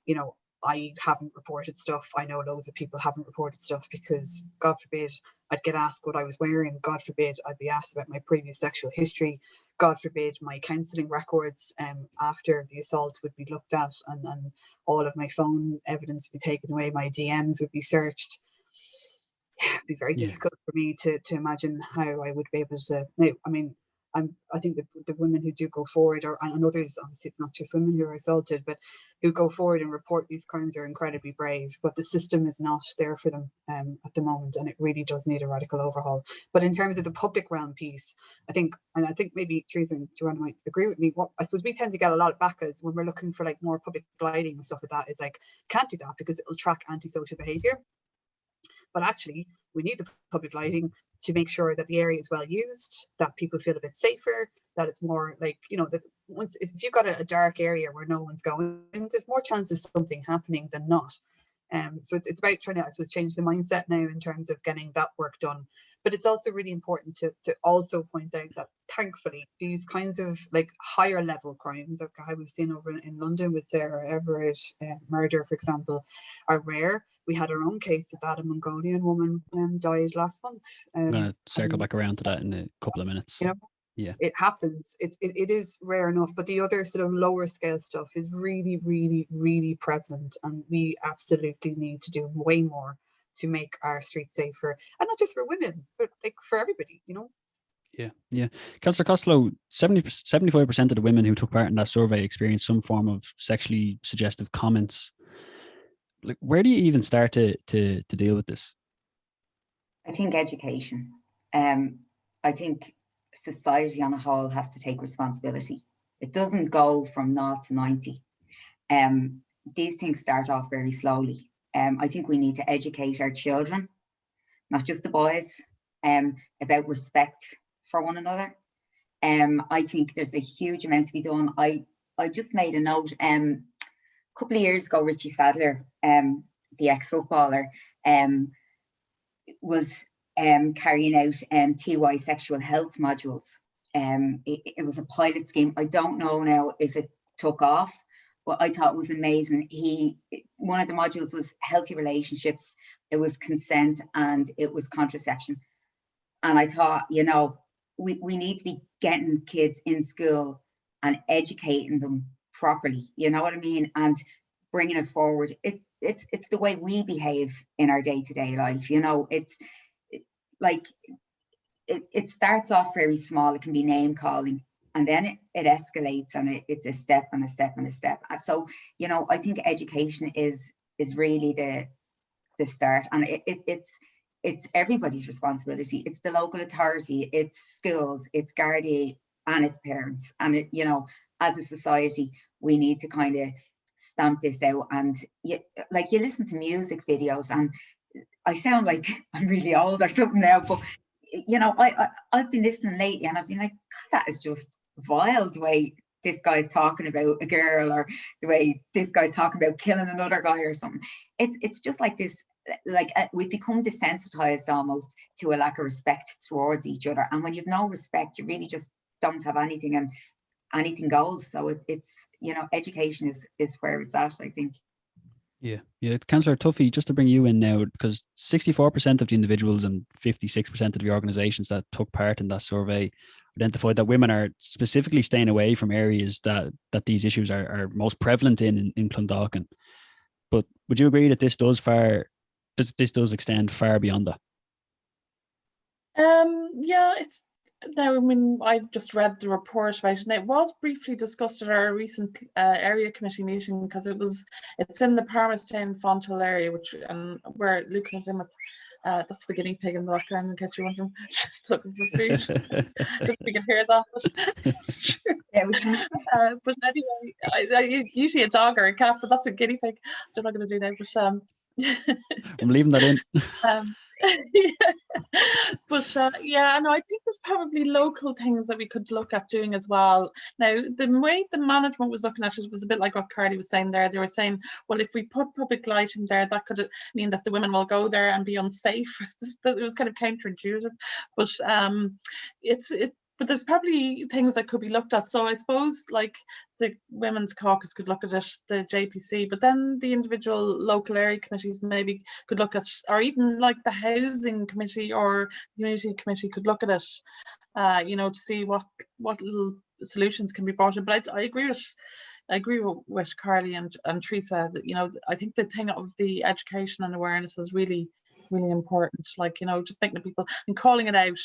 you know, I haven't reported stuff. I know loads of people haven't reported stuff because, God forbid, I'd get asked what I was wearing. God forbid, I'd be asked about my previous sexual history. God forbid, my counselling records after the assault would be looked at, and all of my phone evidence would be taken away. My DMs would be searched. It'd be very difficult for me to imagine how I would be able to. I mean, I think that the women who do go forward, and others, obviously it's not just women who are assaulted, but who go forward and report these crimes are incredibly brave. But the system is not there for them at the moment, and it really does need a radical overhaul. But in terms of the public realm piece, I think maybe Teresa and Joanna might agree with me. What I suppose we tend to get a lot of backers when we're looking for like more public lighting and stuff like that is like, can't do that because it'll track antisocial behaviour. But actually, we need the public lighting to make sure that the area is well used, that people feel a bit safer, that it's more like, you know, that once if you've got a dark area where no one's going, there's more chance of something happening than not. So it's about trying to, I suppose, change the mindset now in terms of getting that work done. But it's also really important to also point out that thankfully these kinds of like higher level crimes, like how we've seen over in London with Sarah Everett murder, for example, are rare. We had our own case of that, a Mongolian woman died last month. I'm going to circle back around to that in a couple of minutes. You know, yeah, it happens. It is rare enough, but the other sort of lower scale stuff is really, really, really prevalent, and we absolutely need to do way more to make our streets safer, and not just for women, but like for everybody, you know. Yeah. Councillor Costello, 75% of the women who took part in that survey experienced some form of sexually suggestive comments. Like, where do you even start to deal with this? I think education. I think society on a whole has to take responsibility. It doesn't go from 0 to 90. These things start off very slowly. I think we need to educate our children, not just the boys, about respect for one another. I think there's a huge amount to be done. I just made a note. A couple of years ago, Richie Sadler, the ex-footballer, was carrying out TY sexual health modules. It was a pilot scheme. I don't know now if it took off, but I thought it was amazing. One of the modules was healthy relationships, it was consent, and it was contraception. And I thought, you know, we need to be getting kids in school and educating them properly, you know what I mean, and bringing it forward. It's the way we behave in our day-to-day life, you know. It starts off very small. It can be name calling, and then it escalates, and it's a step and a step and a step. So, you know, I think education is really the start, and it's everybody's responsibility. It's the local authority, it's schools, it's Gardaí, and it's parents. And you know, as a society, we need to kind of stamp this out. And you listen to music videos, and I sound like I'm really old or something now, but you know, I've been listening lately, and I've been like, God, that is just vile, the way this guy's talking about a girl, or the way this guy's talking about killing another guy or something. It's just like this, we've become desensitized almost to a lack of respect towards each other. And when you've no respect, you really just don't have anything, and anything goes. So it's you know, education is where it's at, I think. Yeah. Councillor Tuffy, just to bring you in now, because 64% of the individuals and 56% of the organisations that took part in that survey identified that women are specifically staying away from areas that these issues are most prevalent in Clondalkin. But would you agree that this does extend far beyond that? Yeah, it's now, I mean, I've just read the report about it, and it was briefly discussed at our recent area committee meeting, because it's in the Parmastown Fonthill area, which where Lucan is in with. That's the guinea pig in the background, in case you're wondering. She's looking for food. I don't think we can hear that, but it's true. Yeah, we can. But anyway, I usually a dog or a cat, but that's a guinea pig. I'm not going to do that, but I'm leaving that in. Yeah. But yeah, no, I think there's probably local things that we could look at doing as well. Now, the way the management was looking at it was a bit like what Carly was saying there. They were saying, well, if we put public lighting there, that could mean that the women will go there and be unsafe. It was kind of counterintuitive, but but there's probably things that could be looked at. So I suppose like the Women's Caucus could look at it, the JPC, but then the individual local area committees maybe could look at, or even like the Housing Committee or Community Committee could look at it, to see what little solutions can be brought in. But I agree with Carly and Teresa that, I think the thing of the education and awareness is really, really important. Like, just making people and calling it out,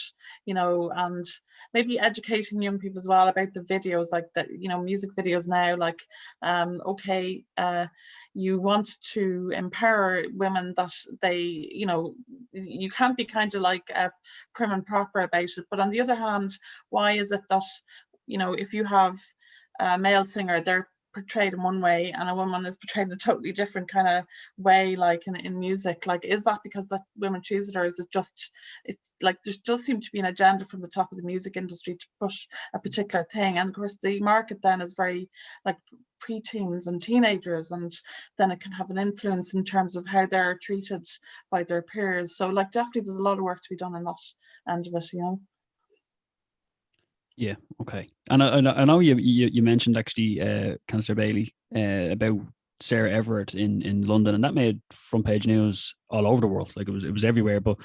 and maybe educating young people as well about the videos, like that, music videos now, like, you want to empower women that they, you can't be kind of like prim and proper about it. But on the other hand, why is it that, if you have a male singer, they're portrayed in one way and a woman is portrayed in a totally different kind of way, like in music? Like, is that because that women choose it, or is it just, it's like there does seem to be an agenda from the top of the music industry to push a particular thing, and of course the market then is very like preteens and teenagers, and then it can have an influence in terms of how they're treated by their peers. So like definitely there's a lot of work to be done in that end of it, Yeah, okay. And I know you mentioned actually, Councillor Bailey, about Sarah Everett in London, and that made front page news all over the world. Like it was everywhere. But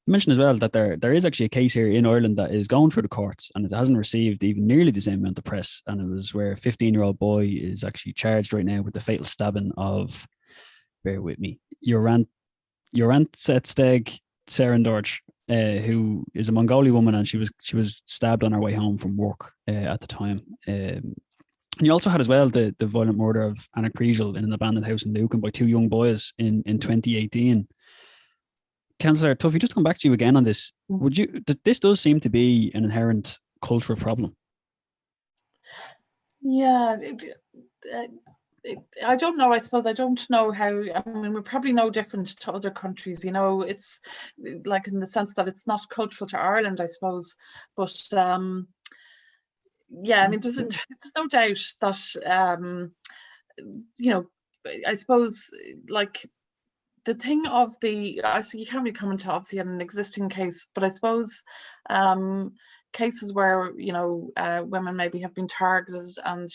you mentioned as well that there is actually a case here in Ireland that is going through the courts, and it hasn't received even nearly the same amount of press. And it was where a 15-year-old boy is actually charged right now with the fatal stabbing of, bear with me, Jorantsetsteg Serendorj, who is a Mongolian woman, and she was stabbed on her way home from work at the time. And you also had as well the violent murder of Anna Kriegel in an abandoned house in Lucan by two young boys in 2018. Councillor Tuffy, just to come back to you again on this, this does seem to be an inherent cultural problem. Yeah, I don't know. I suppose I don't know how. I mean, we're probably no different to other countries. It's like in the sense that it's not cultural to Ireland, I suppose. But yeah, I mean, there's no doubt that I suppose like the thing of the. So you can't really comment obviously on an existing case, but I suppose cases where women maybe have been targeted and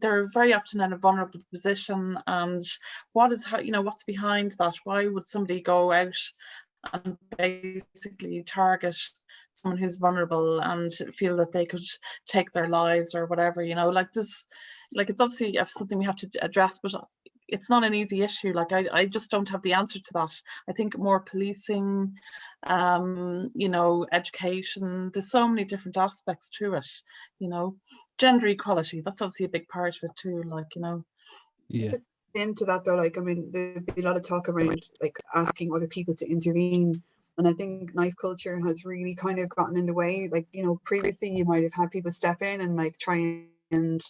they're very often in a vulnerable position, and what's behind that? Why would somebody go out and basically target someone who's vulnerable and feel that they could take their lives or whatever? Like this, like it's obviously something we have to address, but it's not an easy issue. Like I just don't have the answer to that. I think more policing, education, there's so many different aspects to it, gender equality, that's obviously a big part of it too, Yeah. Just into that though, like, I mean, there'd be a lot of talk around like asking other people to intervene. And I think knife culture has really kind of gotten in the way. Like, previously you might have had people step in and like try and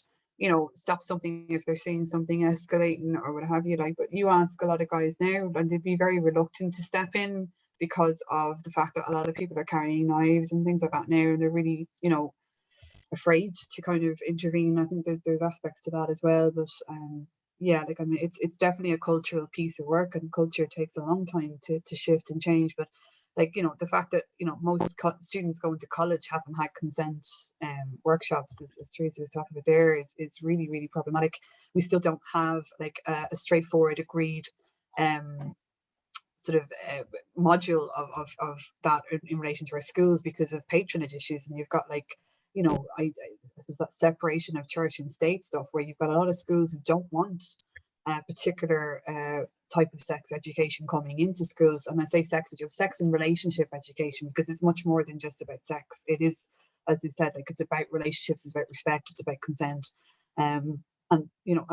stop something if they're seeing something escalating or what have you. Like, but you ask a lot of guys now and they'd be very reluctant to step in because of the fact that a lot of people are carrying knives and things like that now, and they're really, afraid to kind of intervene. I think there's aspects to that as well. But yeah, like, I mean, it's definitely a cultural piece of work, and culture takes a long time to shift and change. But like, the fact that, most students going to college haven't had consent workshops, as Teresa was talking about there, is really, really problematic. We still don't have like a straightforward agreed sort of module of that in relation to our schools because of patronage issues. And you've got like, I suppose that separation of church and state stuff, where you've got a lot of schools who don't want a particular type of sex education coming into schools. And I say sex and relationship education, because it's much more than just about sex. It is, as you said, like, it's about relationships, it's about respect, it's about consent. And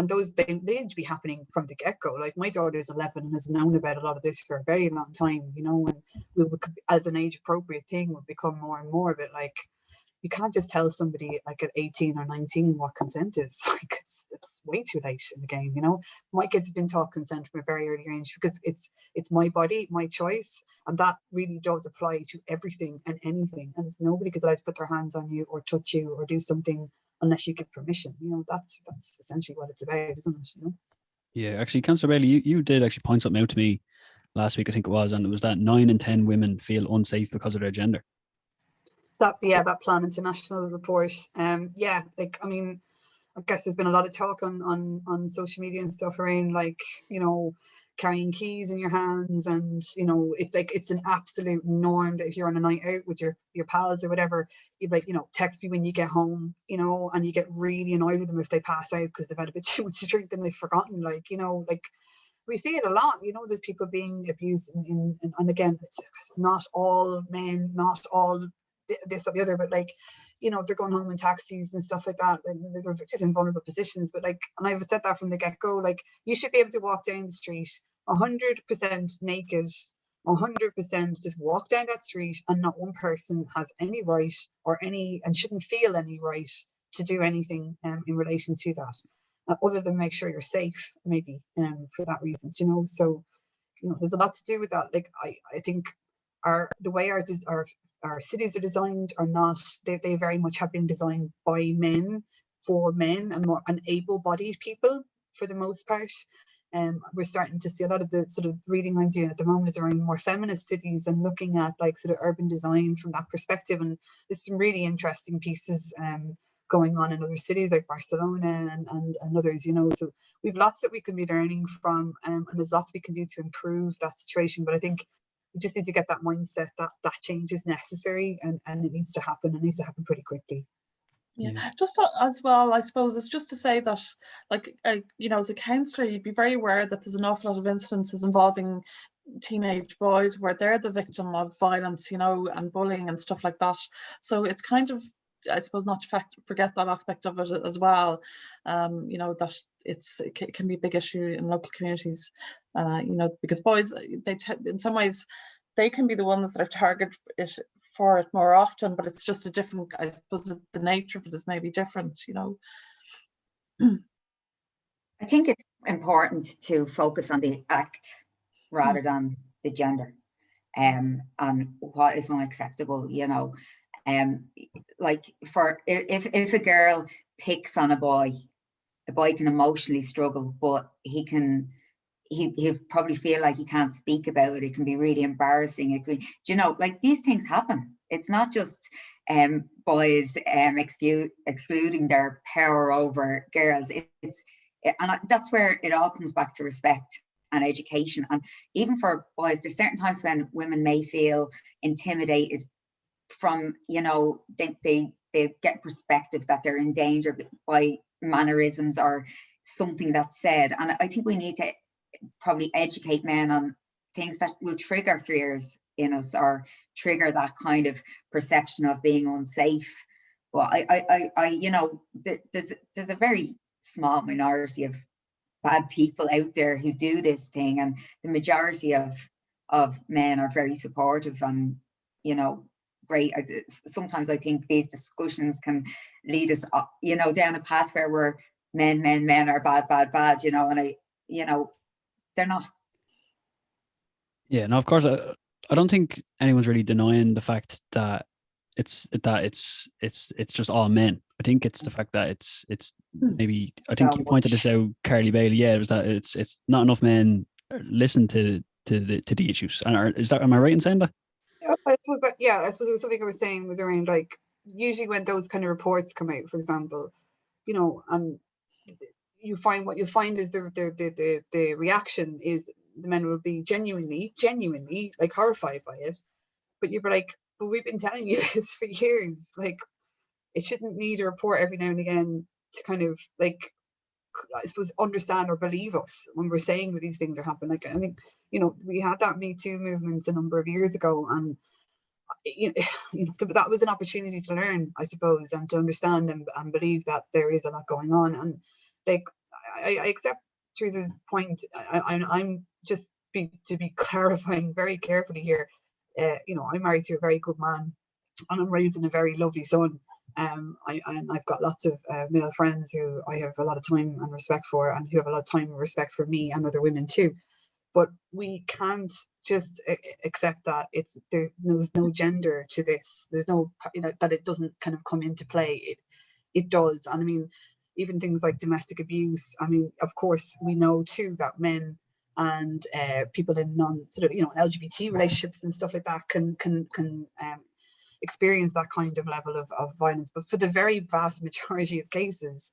those they need to be happening from the get-go. Like, my daughter's 11 and has known about a lot of this for a very long time, and we would, as an age appropriate thing, would become more and more of it. Like, you can't just tell somebody like at 18 or 19 what consent is. Like, it's way too late in the game. My kids have been taught consent from a very early age because it's my body, my choice, and that really does apply to everything and anything. And it's nobody gets allowed to put their hands on you or touch you or do something unless you give permission. That's essentially what it's about, isn't it? Yeah, actually, Councillor Bailey, you did actually point something out to me last week, I think it was, and it was that 9 in 10 women feel unsafe because of their gender. that Plan International report. Yeah, like, I mean, I guess there's been a lot of talk on social media and stuff around, like, you know, carrying keys in your hands, and, you know, it's like, it's an absolute norm that if you're on a night out with your pals or whatever, you'd like, you know, text me when you get home, you know, and you get really annoyed with them if they pass out because they've had a bit too much to drink and they've forgotten, like, you know, like, we see it a lot, you know, there's people being abused and again, it's not all men, not all this or the other, but like, you know, if they're going home in taxis and stuff like that, and they're just in vulnerable positions. But like, and I've said that from the get-go, like, you should be able to walk down the street 100% naked, 100% just walk down that street, and not one person has any right or any, and shouldn't feel any right to do anything in relation to that, other than make sure you're safe, maybe, for that reason, you know. So, you know, there's a lot to do with that. Like, I think the way our cities are designed are not, they very much have been designed by men, for men, and more and able-bodied people for the most part. We're starting to see a lot of the sort of reading I'm doing at the moment is around more feminist cities and looking at like sort of urban design from that perspective. And there's some really interesting pieces going on in other cities like Barcelona and others, you know. So we've lots that we can be learning from, and there's lots we can do to improve that situation. But I think we just need to get that mindset that change is necessary, and it needs to happen. It needs to happen pretty quickly. Yeah, just as well, I suppose it's just to say that, like, you know, as a counsellor, you'd be very aware that there's an awful lot of incidences involving teenage boys where they're the victim of violence, you know, and bullying and stuff like that. So it's kind of, I suppose, not to forget that aspect of it as well. You know, that it can be a big issue in local communities, you know, because boys, in some ways, they can be the ones that are targeted for it more often, but it's just a different, I suppose the nature of it is maybe different, you know. I think it's important to focus on the act rather than the gender, and what is unacceptable, you know. Like, for if a girl picks on a boy can emotionally struggle, but he'll probably feel like he can't speak about it. It can be really embarrassing. It can, you know, like, these things happen. It's not just boys excluding their power over girls. That's where it all comes back to respect and education. And even for boys, there's certain times when women may feel intimidated from, you know, they get perspective that they're in danger by mannerisms or something that's said. And I think we need to probably educate men on things that will trigger fears in us or trigger that kind of perception of being unsafe. Well, I you know, there's a very small minority of bad people out there who do this thing, and the majority of men are very supportive and, you know, great. Sometimes I think these discussions can lead us, you know, down a path where we're men are bad, you know, and you know, they're not. Yeah, no, of course, I don't think anyone's really denying the fact that it's just all men. I think it's the fact that it's maybe, I think you pointed this out, Carly Bailey. Yeah, it was that it's not enough men listen to the issues. And am I right in saying that? I suppose it was something I was saying was around, like, usually when those kind of reports come out, for example, you know, and what you'll find is the reaction is the men will be genuinely like horrified by it, but you'd be like, but we've been telling you this for years. Like, it shouldn't need a report every now and again to kind of, like, I suppose, understand or believe us when we're saying that these things are happening. Like, I mean, you know, we had that Me Too movement a number of years ago, and you know, that was an opportunity to learn, I suppose, and to understand and believe that there is a lot going on. And like, I accept Teresa's point. I'm just to be clarifying very carefully here. You know, I'm married to a very good man, and I'm raising a very lovely son. I've got lots of male friends who I have a lot of time and respect for, and who have a lot of time and respect for me and other women too. But we can't just accept that there's no gender to this. There's no, you know, that it doesn't kind of come into play. It does. And I mean, even things like domestic abuse. I mean, of course, we know too that men and people in non sort of, you know, LGBT relationships and stuff like that can experience that kind of level of violence. But for the very vast majority of cases,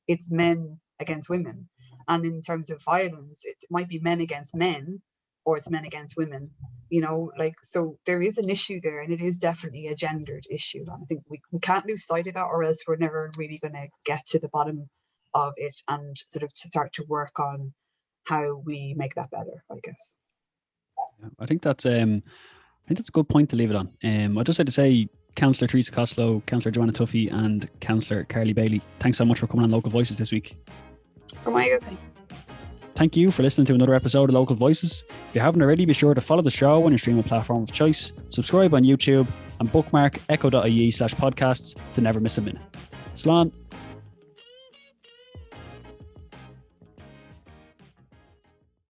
it's men against women. And in terms of violence, it might be men against men, or it's men against women, you know, like, so there is an issue there, and it is definitely a gendered issue. And I think we can't lose sight of that, or else we're never really going to get to the bottom of it and sort of to start to work on how we make that better, I guess. I think that's a good point to leave it on. I'd just like to say, Councillor Teresa Costello, Councillor Joanna Tuffy, and Councillor Carly Bailey, thanks so much for coming on Local Voices this week. Thank you for listening to another episode of Local Voices. If you haven't already, be sure to follow the show on your streaming platform of choice, subscribe on YouTube, and bookmark echo.ie/podcasts to never miss a minute. Slán.